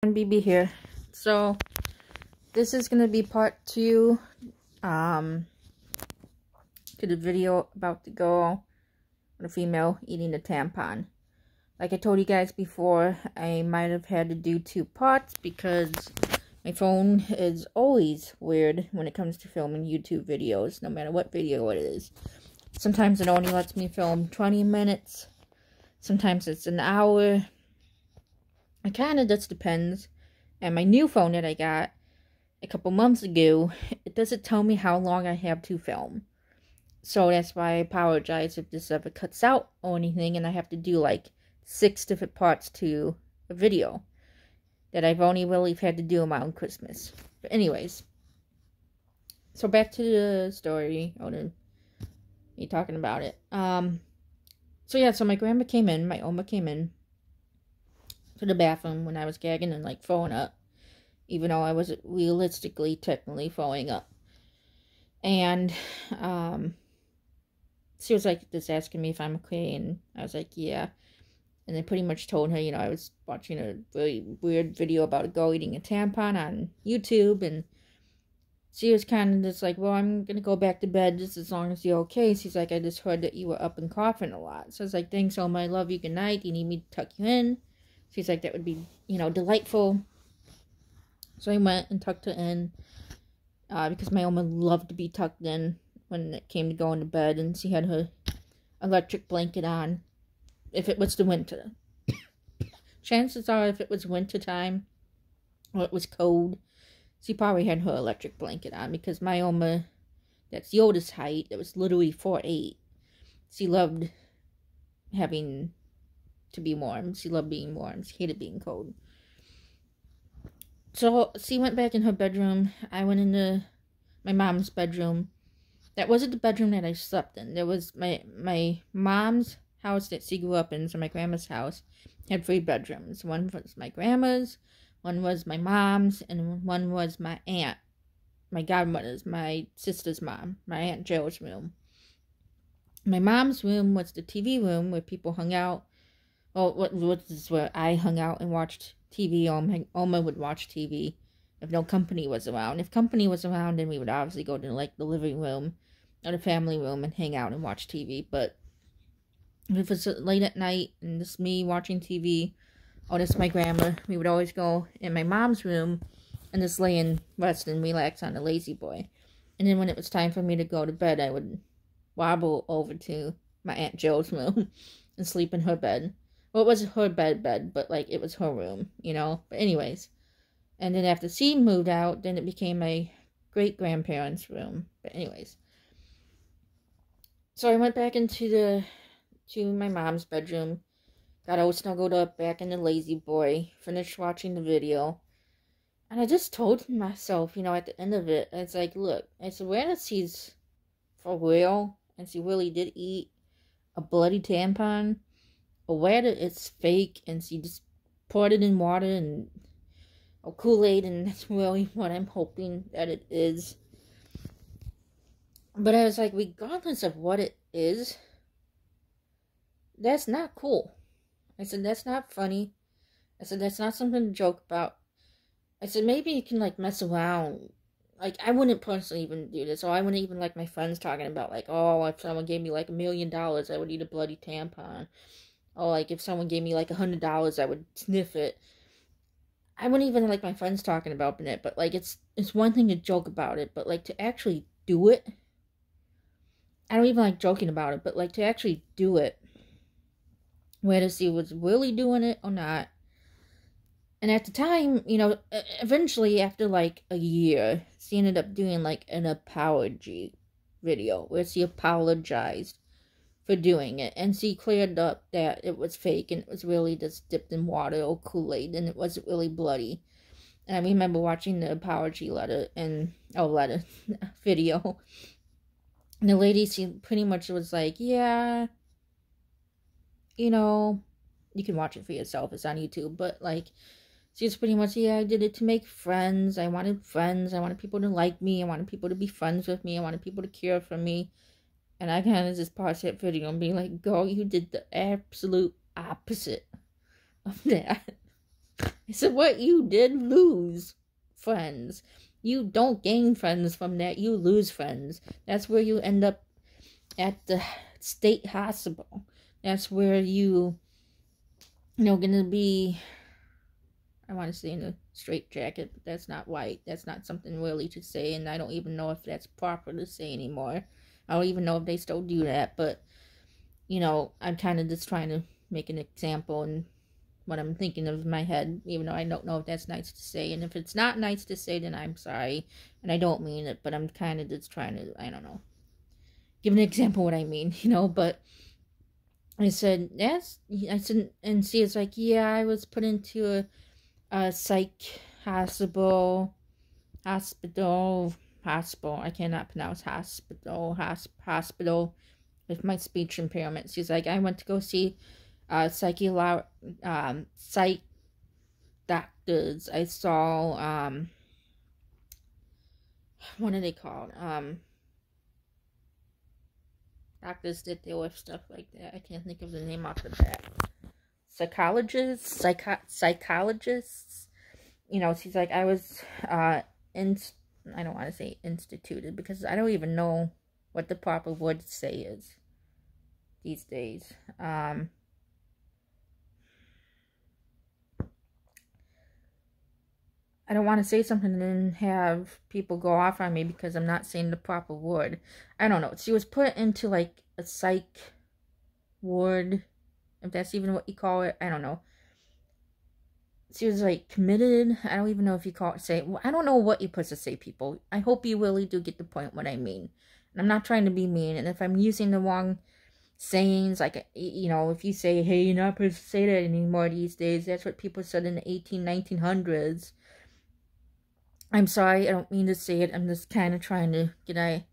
BB here. So this is gonna be part 2 to the video about the girl, the female eating the tampon. Like I told you guys before, I might have had to do 2 parts because my phone is always weird when it comes to filming YouTube videos, no matter what video it is. Sometimes it only lets me film 20 minutes. Sometimes it's an hour. It kind of just depends. And my new phone that I got a couple months ago, it doesn't tell me how long I have to film. So that's why I apologize if this ever cuts out or anything and I have to do like 6 different parts to a video that I've only really had to do around Christmas. But anyways, so back to the story, me talking about it. So yeah, so my grandma came in, my Oma came in to the bathroom when I was gagging and like throwing up, even though I wasn't realistically technically throwing up. And she was like just asking me if I'm okay, and I was like, yeah. And I pretty much told her, you know, I was watching a really weird video about a girl eating a tampon on YouTube, and she was kind of just like, well, I'm gonna go back to bed just as long as you're okay. She's like, I just heard that you were up and coughing a lot. So I was like, thanks, Oma, I love you, good night. Do you need me to tuck you in? She's like, that would be, you know, delightful. So I went and tucked her in, because my Oma loved to be tucked in when it came to going to bed, and she had her electric blanket on, if it was the winter. Chances are, if it was winter time, or it was cold, she probably had her electric blanket on, because my Oma, that's the oldest height, that was literally 4'8", she loved having to be warm. She loved being warm. She hated being cold. So she went back in her bedroom. I went into my mom's bedroom. That wasn't the bedroom that I slept in. There was my mom's house that she grew up in, so my grandma's house, had 3 bedrooms. One was my grandma's, one was my mom's, and one was my aunt, my godmother's, my sister's mom, my Aunt Jo's room. My mom's room was the TV room where people hung out. Well, what is where I hung out and watched TV. Oma would watch TV if no company was around. If company was around, then we would obviously go to like the living room or the family room and hang out and watch TV. But if it was late at night and just me watching TV, or just my grandma, we would always go in my mom's room and just lay and rest and relax on the lazy boy. And then when it was time for me to go to bed, I would wobble over to my Aunt Jo's room and sleep in her bed. Well, it wasn't her bed, but, like, it was her room, you know? But anyways. And then after she moved out, then it became my great-grandparents' room. But anyways. So I went back to my mom's bedroom. Got all snuggled up back in the lazy boy. Finished watching the video. And I just told myself, you know, at the end of it, it's like, look, I said, whether she's for real, and she really did eat a bloody tampon, or whether it's fake and she just poured it in water and Kool-Aid, and that's really what I'm hoping that it is. But I was like, regardless of what it is, that's not cool. I said, that's not funny. I said, that's not something to joke about. I said, maybe you can, like, mess around. Like, I wouldn't personally even do this, or I wouldn't even like my friends talking about, like, oh, if someone gave me, like, $1 million, I would eat a bloody tampon. Or, like, if someone gave me, like, $100, I would sniff it. I wouldn't even like my friends talking about it, but, like, it's one thing to joke about it, but, like, to actually do it, I don't even like joking about it, but, like, to actually do it, whether she was really doing it or not. And at the time, you know, eventually, after, like, a year, she ended up doing, like, an apology video, where she apologized for doing it, and she cleared up that it was fake, and it was really just dipped in water or Kool-Aid, and it wasn't really bloody. And I remember watching the apology video, and the lady, she pretty much was like, yeah, you know, you can watch it for yourself, it's on YouTube, but, like, she was pretty much, yeah, I did it to make friends, I wanted people to like me, I wanted people to be friends with me, I wanted people to care for me. And I kind of just paused that video and be like, girl, you did the absolute opposite of that. I said, what you did lose friends. You don't gain friends from that. You lose friends. That's where you end up at the state hospital. That's where you gonna be, I want to say in a straitjacket, but that's not right. That's not something really to say, and I don't even know if that's proper to say anymore. I don't even know if they still do that, but, I'm kind of just trying to make an example and what I'm thinking of in my head, even though I don't know if that's nice to say. And if it's not nice to say, then I'm sorry, and I don't mean it, but I'm kind of just trying to, I don't know, give an example what I mean, but I said, and she is like, yeah, I was put into a psych hospital, I cannot pronounce hospital, with my speech impairment. She's like, I went to go see psych doctors. I saw, what are they called? Doctors that deal with stuff like that. I can't think of the name off the bat. Psychologists. She's like, I was, I don't want to say instituted, because I don't even know what the proper word to say is these days. I don't want to say something and then have people go off on me because I'm not saying the proper word. I don't know. She was put into like a psych ward, if that's even what you call it. I don't know. She was like committed. I don't even know if you call it I don't know what you're supposed to say, people. I hope you really do get the point what I mean. And I'm not trying to be mean. And if I'm using the wrong sayings, like, if you say, hey, you're not supposed to say that anymore these days. That's what people said in the 1900s. I'm sorry, I don't mean to say it. I'm just kind of trying to I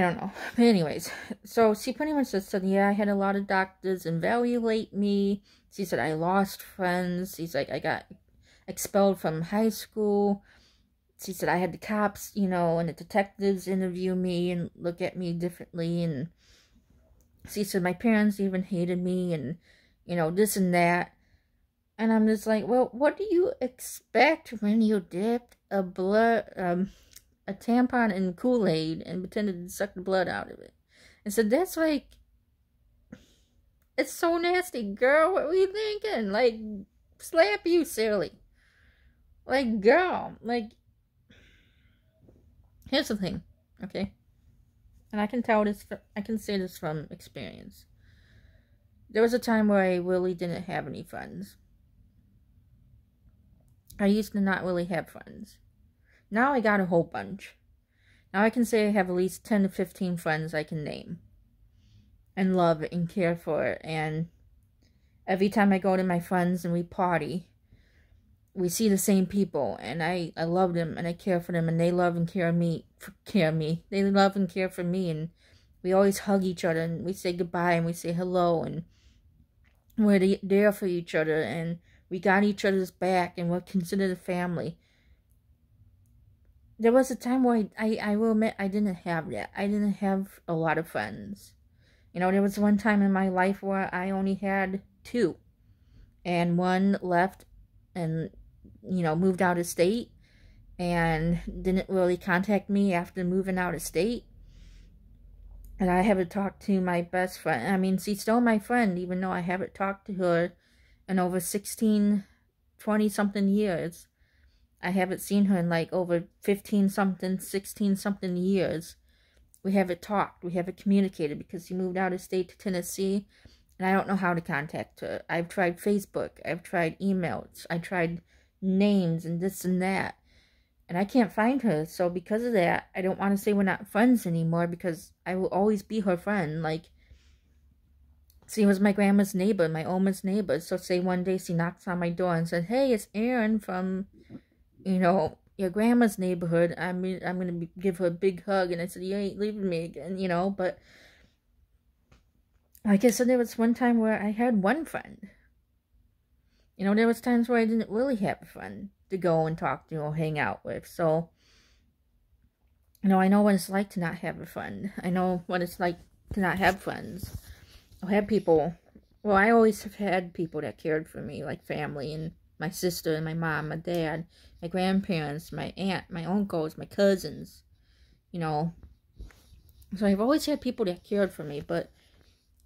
don't know. But anyways, so she pretty much just said, yeah, I had a lot of doctors evaluate me. She said I lost friends. She's like, I got expelled from high school. She said I had the cops, and the detectives interview me and look at me differently. And she said my parents even hated me and, this and that. And I'm just like, well, what do you expect when you dipped a tampon in Kool-Aid and pretended to suck the blood out of it? And so that's like, it's so nasty, girl. What were you thinking? Like, slap you silly. Like, girl, like, here's the thing, okay? And I can say this from experience. There was a time where I really didn't have any friends. I used to not really have friends. Now I got a whole bunch. Now I can say I have at least 10 to 15 friends I can name. And love and care for. And every time I go to my friends and we party, we see the same people. And I love them and I care for them. And they love and care me. They love and care for me. And we always hug each other. And we say goodbye and we say hello. And we're there for each other. And we got each other's back. And we're considered a family. There was a time where I will admit I didn't have that. I didn't have a lot of friends. There was one time in my life where I only had 2. And one left and, moved out of state. And didn't really contact me after moving out of state. And I haven't talked to my best friend. I mean, she's still my friend, even though I haven't talked to her in over 20-something years. I haven't seen her in like over 15-something, 16-something years. We haven't talked. We haven't communicated because she moved out of state to Tennessee. And I don't know how to contact her. I've tried Facebook. I've tried emails. I tried names and this and that. And I can't find her. So because of that, I don't want to say we're not friends anymore because I will always be her friend. Like, she was my grandma's neighbor, my Oma's neighbor. So say one day she knocks on my door and said, hey, it's Erin from, your grandma's neighborhood. I'm going to give her a big hug. And I said, you ain't leaving me again, But like I said, there was one time where I had one friend. There was times where I didn't really have a friend to go and talk to or hang out with. So, I know what it's like to not have a friend. I know what it's like to not have friends. Or have people Well, I always have had people that cared for me, like family, and my sister and my mom, my dad, my grandparents, my aunt, my uncles, my cousins, you know. So I've always had people that cared for me, but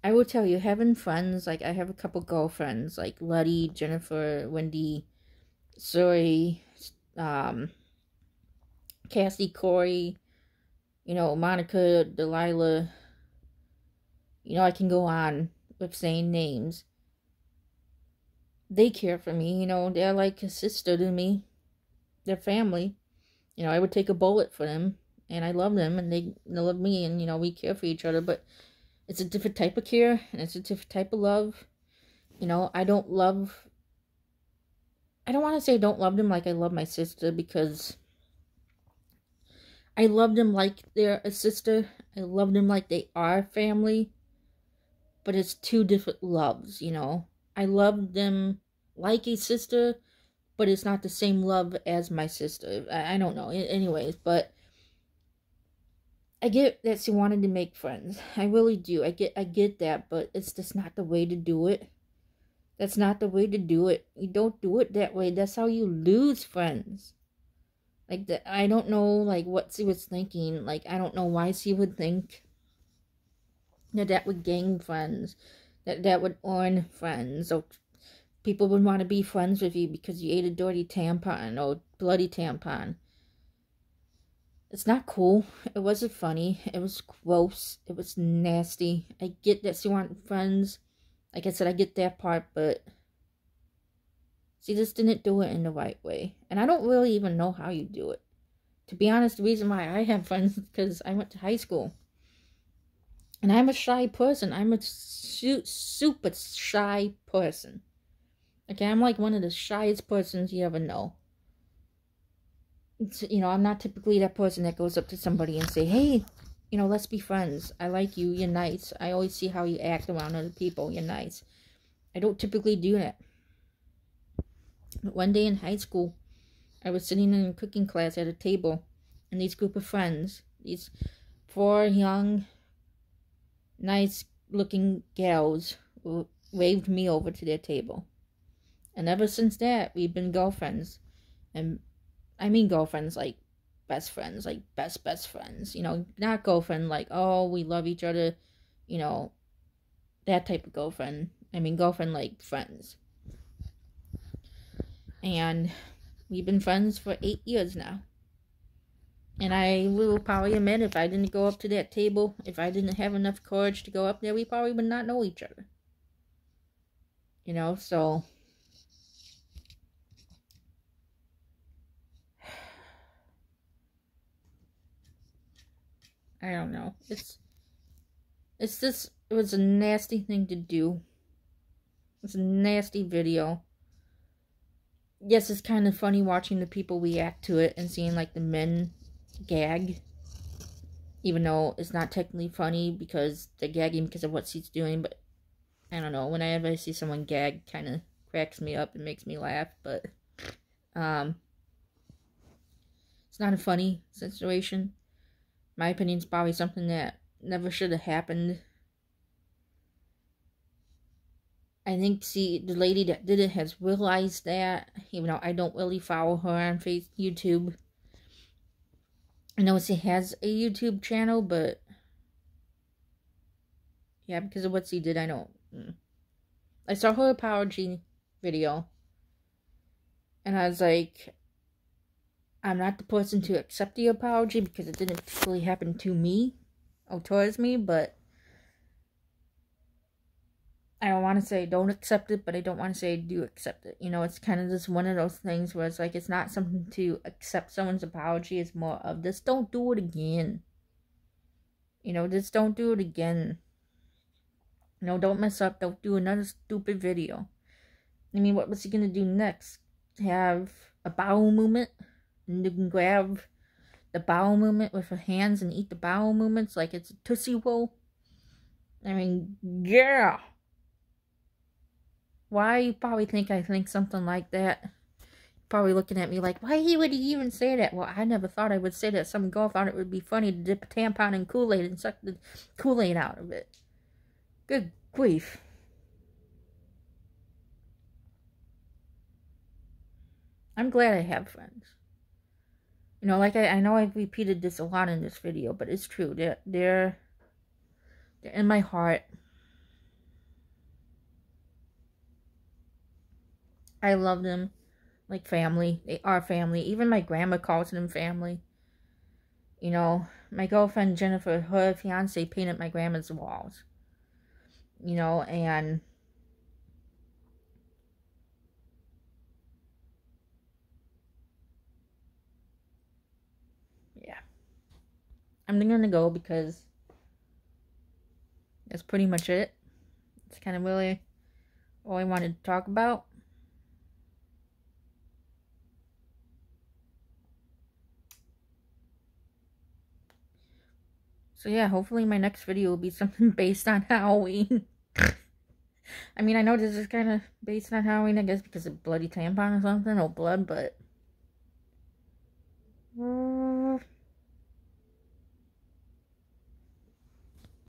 I will tell you, having friends, like I have a couple girlfriends, like Letty, Jennifer, Wendy, Suri, Cassie, Corey, you know, Monica, Delilah, you know, I can go on with saying names. They care for me, you know, they're like a sister to me. They're family. You know, I would take a bullet for them, and I love them, and they love me, and, you know, we care for each other, but it's a different type of care, and it's a different type of love. You know, I don't want to say I don't love them like I love my sister, because I love them like they're a sister. I love them like they are family, but it's two different loves, you know. I love them like a sister, but it's not the same love as my sister. I don't know. Anyways, but I get that she wanted to make friends. I really do. I get that, but it's just not the way to do it. That's not the way to do it. You don't do it that way. That's how you lose friends. Like, I don't know, like, what she was thinking. Like, I don't know why she would think that would gain friends. That would earn friends. So people would want to be friends with you because you ate a dirty tampon or bloody tampon. It's not cool. It wasn't funny. It was gross. It was nasty. I get that she wanted friends. Like I said, I get that part, but she just didn't do it in the right way. And I don't really even know how you do it. To be honest, the reason why I have friends is because I went to high school. And I'm a shy person. I'm a super shy person. Okay, I'm like one of the shyest persons you ever know. You know, I'm not typically that person that goes up to somebody and say, hey, you know, let's be friends. I like you. You're nice. I always see how you act around other people. You're nice. I don't typically do that. But one day in high school, I was sitting in a cooking class at a table, and these group of friends, these 4 young, nice-looking gals, waved me over to their table. And ever since that, we've been girlfriends. And I mean girlfriends like best friends, like best friends. You know, not girlfriend like, oh, we love each other. You know, that type of girlfriend. I mean girlfriend like friends. And we've been friends for 8 years now. And I will probably admit, if I didn't go up to that table, if I didn't have enough courage to go up there, we probably would not know each other. You know, so I don't know. It was a nasty thing to do. It's a nasty video. Yes, it's kind of funny watching the people react to it and seeing, like, the men gag. Even though it's not technically funny because they're gagging because of what she's doing. But, I don't know. Whenever I see someone gag, it kind of cracks me up and makes me laugh. But, it's not a funny situation. My opinion is probably something that never should have happened. I think the lady that did it has realized that, even though I don't really follow her on YouTube. I know she has a YouTube channel, but yeah, because of what she did, I don't. I saw her apology video, and I was like, I'm not the person to accept the apology because it didn't really happen to me or towards me, but I don't want to say don't accept it, but I don't want to say do accept it. You know, it's kind of just one of those things where it's like, it's not something to accept someone's apology. It's more of, just don't do it again. You know, just don't do it again. You know, don't mess up. Don't do another stupid video. I mean, what was he going to do next? Have a bowel movement? And you can grab the bowel movement with her hands and eat the bowel movements like it's a Tootsie Roll? I mean, yeah. Why you probably think I think something like that? Probably looking at me like, why would he even say that? Well, I never thought I would say that. Some girl thought it would be funny to dip a tampon in Kool-Aid and suck the Kool-Aid out of it. Good grief. I'm glad I have friends. You know, like I know I've repeated this a lot in this video, but it's true. They're in my heart. I love them like family. They are family. Even my grandma calls them family. You know, my girlfriend Jennifer, her fiance painted my grandma's walls. You know, and yeah. I'm gonna go because that's pretty much it. It's kind of really all I wanted to talk about. So yeah, hopefully my next video will be something based on Halloween. I mean, I know this is kind of based on Halloween, I guess, because of bloody tampon or something, or blood, but